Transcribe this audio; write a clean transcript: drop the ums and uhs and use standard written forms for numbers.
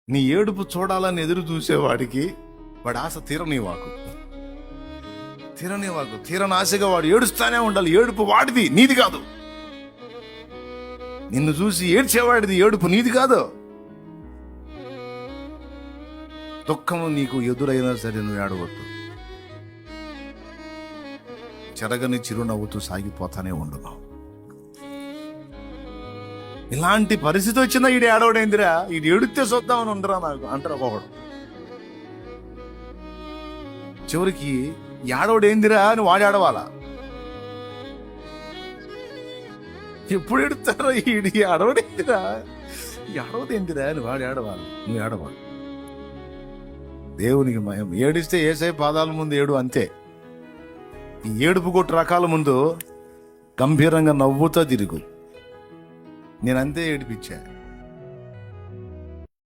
నీ ఏడుపు చూడాలని ఎదురు చూసేవాడికి వాడి ఆశ తీరనివాకు. తీరని ఆశగా వాడు ఏడుస్తానే ఉండాలి. ఏడుపు వాడిది, నీది కాదు. నిన్ను చూసి ఏడ్చేవాడిది, ఏడుపు నీది కాదు. దుఃఖము నీకు ఎదురైనా సరే నువ్వు ఏడవద్దు. చెరగని చిరునవ్వుతూ సాగిపోతానే ఉండును. ఇలాంటి పరిస్థితి వచ్చినా ఈడు ఏడవడైందిరా, ఈడు ఏడితే చూద్దామని ఉండరా నాకు అంటారు ఒకడు. చివరికి ఏడవడేందిరా అని వాడు ఏడవాలా. ఎప్పుడు ఎడుతారో ఈడి ఏడవడేందిరా, ఏడవదేందిరా అని వాడు ఏడవాలి, నువ్వు ఏడవాలి. దేవునికి మయం. ఏడిస్తే ఏసై పాదాల ముందు ఏడు, అంతే. ఈ ఏడుపు కొట్టు రకాల ముందు గంభీరంగా నవ్వుతా తిరుగు. నేనంతే ఏడిపించా.